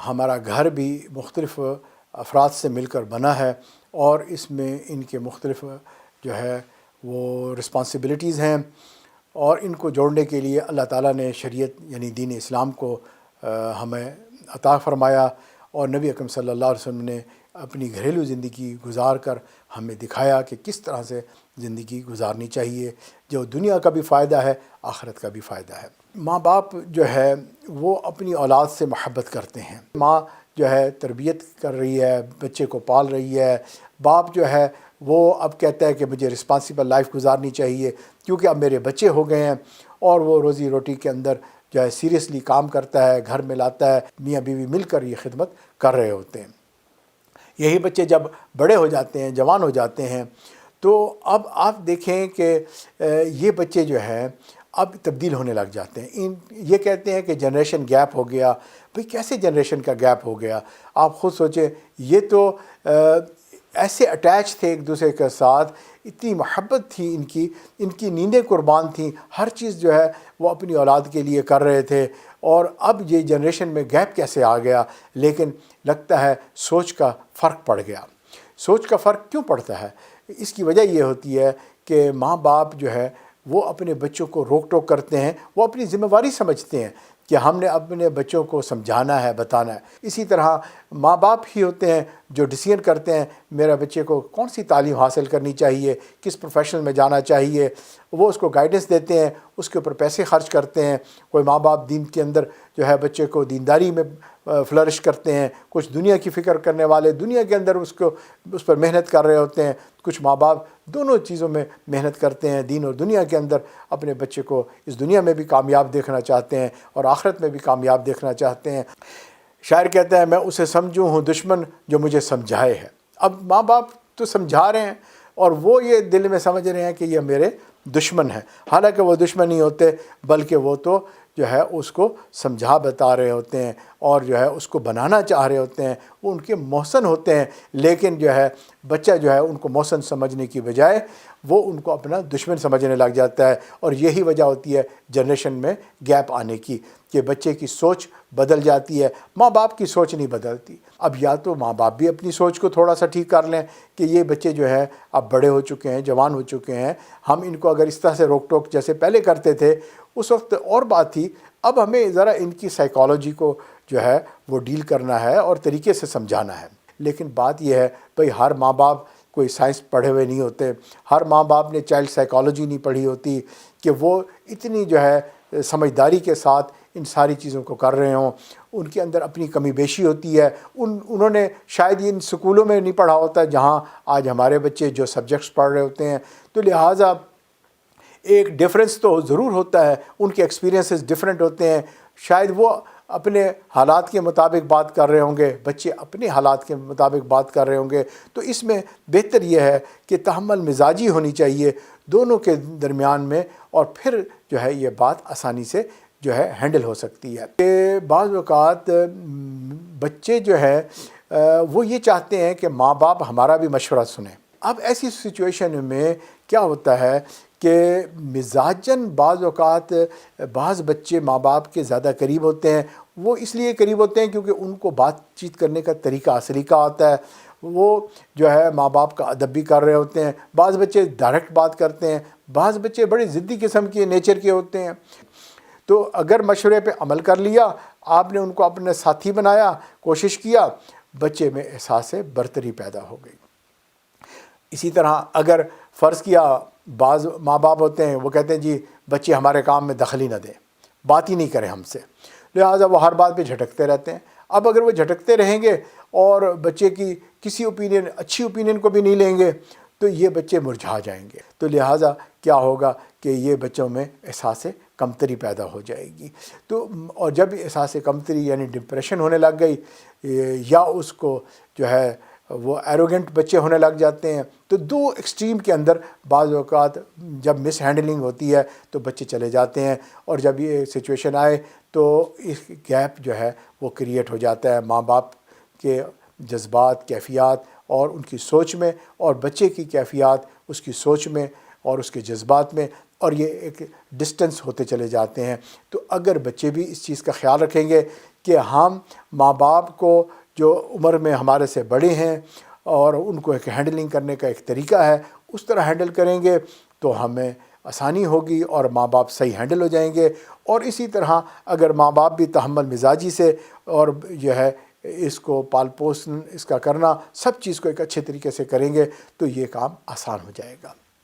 ہمارا گھر بھی مختلف افراد سے مل کر بنا ہے، اور اس میں ان کے مختلف جو ہے وہ رسپانسبلٹیز ہیں، اور ان کو جوڑنے کے لیے اللہ تعالیٰ نے شریعت یعنی دین اسلام کو ہمیں عطا فرمایا، اور نبی اکرم صلی اللہ علیہ وسلم نے اپنی گھریلو زندگی گزار کر ہمیں دکھایا کہ کس طرح سے زندگی گزارنی چاہیے، جو دنیا کا بھی فائدہ ہے، آخرت کا بھی فائدہ ہے۔ ماں باپ جو ہے وہ اپنی اولاد سے محبت کرتے ہیں۔ ماں جو ہے تربیت کر رہی ہے، بچے کو پال رہی ہے، باپ جو ہے وہ اب کہتا ہے کہ مجھے رسپانسبل لائف گزارنی چاہیے کیونکہ اب میرے بچے ہو گئے ہیں، اور وہ روزی روٹی کے اندر جو ہے سیریسلی کام کرتا ہے، گھر میں لاتا ہے، میاں بیوی مل کر یہ خدمت کر رہے ہوتے ہیں۔ یہی بچے جب بڑے ہو جاتے ہیں، جوان ہو جاتے ہیں، تو اب آپ دیکھیں کہ یہ بچے جو ہیں اب تبدیل ہونے لگ جاتے ہیں۔ یہ کہتے ہیں کہ جنریشن گیپ ہو گیا۔ بھئی کیسے جنریشن کا گیپ ہو گیا؟ آپ خود سوچیں، یہ تو ایسے اٹیچ تھے ایک دوسرے کے ساتھ، اتنی محبت تھی ان کی نیندیں قربان تھیں، ہر چیز جو ہے وہ اپنی اولاد کے لیے کر رہے تھے، اور اب یہ جنریشن میں گیپ کیسے آ گیا؟ لیکن لگتا ہے سوچ کا فرق پڑ گیا۔ سوچ کا فرق کیوں پڑتا ہے؟ اس کی وجہ یہ ہوتی ہے کہ ماں باپ جو ہے وہ اپنے بچوں کو روک ٹوک کرتے ہیں، وہ اپنی ذمہ داری سمجھتے ہیں کہ ہم نے اپنے بچوں کو سمجھانا ہے، بتانا ہے۔ اسی طرح ماں باپ ہی ہوتے ہیں جو ڈیسیژن کرتے ہیں میرا بچے کو کون سی تعلیم حاصل کرنی چاہیے، کس پروفیشن میں جانا چاہیے، وہ اس کو گائیڈنس دیتے ہیں، اس کے اوپر پیسے خرچ کرتے ہیں۔ کوئی ماں باپ دین کے اندر جو ہے بچے کو دینداری میں فلرش کرتے ہیں، کچھ دنیا کی فکر کرنے والے دنیا کے اندر اس پر محنت کر رہے ہوتے ہیں، کچھ ماں باپ دونوں چیزوں میں محنت کرتے ہیں، دین اور دنیا کے اندر اپنے بچے کو اس دنیا میں بھی کامیاب دیکھنا چاہتے ہیں اور آخرت میں بھی کامیاب دیکھنا چاہتے ہیں۔ شاعر کہتا ہے میں اسے سمجھوں ہوں دشمن جو مجھے سمجھائے ہے۔ اب ماں باپ تو سمجھا رہے ہیں اور وہ یہ دل میں سمجھ رہے ہیں کہ یہ میرے دشمن ہیں، حالانکہ وہ دشمن نہیں ہوتے، بلکہ وہ تو جو ہے اس کو سمجھا بتا رہے ہوتے ہیں اور جو ہے اس کو بنانا چاہ رہے ہوتے ہیں، وہ ان کے محسن ہوتے ہیں، لیکن جو ہے بچہ جو ہے ان کو محسن سمجھنے کی بجائے وہ ان کو اپنا دشمن سمجھنے لگ جاتا ہے، اور یہی وجہ ہوتی ہے جنریشن میں گیپ آنے کی کہ بچے کی سوچ بدل جاتی ہے، ماں باپ کی سوچ نہیں بدلتی۔ اب یا تو ماں باپ بھی اپنی سوچ کو تھوڑا سا ٹھیک کر لیں کہ یہ بچے جو ہے اب بڑے ہو چکے ہیں، جوان ہو چکے ہیں، ہم ان کو اگر اس طرح سے روک ٹوک جیسے پہلے کرتے تھے اس وقت اور بات تھی، اب ہمیں ذرا ان کی سائیکالوجی کو جو ہے وہ ڈیل کرنا ہے اور طریقے سے سمجھانا ہے۔ لیکن بات یہ ہے بھئی ہر ماں باپ کوئی سائنس پڑھے ہوئے نہیں ہوتے، ہر ماں باپ نے چائلڈ سائیکالوجی نہیں پڑھی ہوتی کہ وہ اتنی جو ہے سمجھداری کے ساتھ ان ساری چیزوں کو کر رہے ہوں۔ ان کے اندر اپنی کمی بیشی ہوتی ہے، انہوں نے شاید ان سکولوں میں نہیں پڑھا ہوتا جہاں آج ہمارے بچے جو سبجیکٹس پڑھ رہے ہوتے ہیں، تو لہٰذا ایک ڈفرینس تو ضرور ہوتا ہے، ان کے ایکسپیرینسز ڈفرینٹ ہوتے ہیں، شاید وہ اپنے حالات کے مطابق بات کر رہے ہوں گے، بچے اپنے حالات کے مطابق بات کر رہے ہوں گے، تو اس میں بہتر یہ ہے کہ تحمل مزاجی ہونی چاہیے دونوں کے درمیان میں، اور پھر جو ہے یہ بات آسانی سے جو ہے ہینڈل ہو سکتی ہے۔ کہ بعض اوقات بچے جو ہے وہ یہ چاہتے ہیں کہ ماں باپ ہمارا بھی مشورہ سنیں۔ اب ایسی سچویشن میں کیا ہوتا ہے کہ مزاجاً بعض اوقات بعض بچے ماں باپ کے زیادہ قریب ہوتے ہیں، وہ اس لیے قریب ہوتے ہیں کیونکہ ان کو بات چیت کرنے کا طریقہ سلیقہ آتا ہے، وہ جو ہے ماں باپ کا ادب بھی کر رہے ہوتے ہیں، بعض بچے ڈائریکٹ بات کرتے ہیں، بعض بچے بڑے ضدی قسم کے نیچر کے ہوتے ہیں۔ تو اگر مشورے پہ عمل کر لیا، آپ نے ان کو اپنے ساتھی بنایا، کوشش کیا، بچے میں احساس برتری پیدا ہو گئی۔ اسی طرح اگر فرض کیا بعض ماں باپ ہوتے ہیں وہ کہتے ہیں جی بچے ہمارے کام میں دخل ہی نہ دیں، بات ہی نہیں کریں ہم سے، لہٰذا وہ ہر بات پہ جھٹکتے رہتے ہیں۔ اب اگر وہ جھٹکتے رہیں گے اور بچے کی کسی اچھی اوپینین کو بھی نہیں لیں گے تو یہ بچے مرجھا جائیں گے، تو لہٰذا کیا ہوگا کہ یہ بچوں میں احساس کمتری پیدا ہو جائے گی۔ تو اور جب احساس کمتری یعنی ڈپریشن ہونے لگ گئی، یا اس کو جو ہے وہ ایروگنٹ بچے ہونے لگ جاتے ہیں، تو دو ایکسٹریم کے اندر بعض اوقات جب مس ہینڈلنگ ہوتی ہے تو بچے چلے جاتے ہیں، اور جب یہ سچویشن آئے تو اس گیپ جو ہے وہ کریٹ ہو جاتا ہے ماں باپ کے جذبات، کیفیات اور ان کی سوچ میں، اور بچے کی کیفیات اس کی سوچ میں اور اس کے جذبات میں، اور یہ ایک ڈسٹنس ہوتے چلے جاتے ہیں۔ تو اگر بچے بھی اس چیز کا خیال رکھیں گے کہ ہم ماں باپ کو جو عمر میں ہمارے سے بڑے ہیں اور ان کو ایک ہینڈلنگ کرنے کا ایک طریقہ ہے، اس طرح ہینڈل کریں گے تو ہمیں آسانی ہوگی اور ماں باپ صحیح ہینڈل ہو جائیں گے۔ اور اسی طرح اگر ماں باپ بھی تحمل مزاجی سے اور جو ہے اس کو پال پوشن اس کا کرنا سب چیز کو ایک اچھے طریقے سے کریں گے تو یہ کام آسان ہو جائے گا۔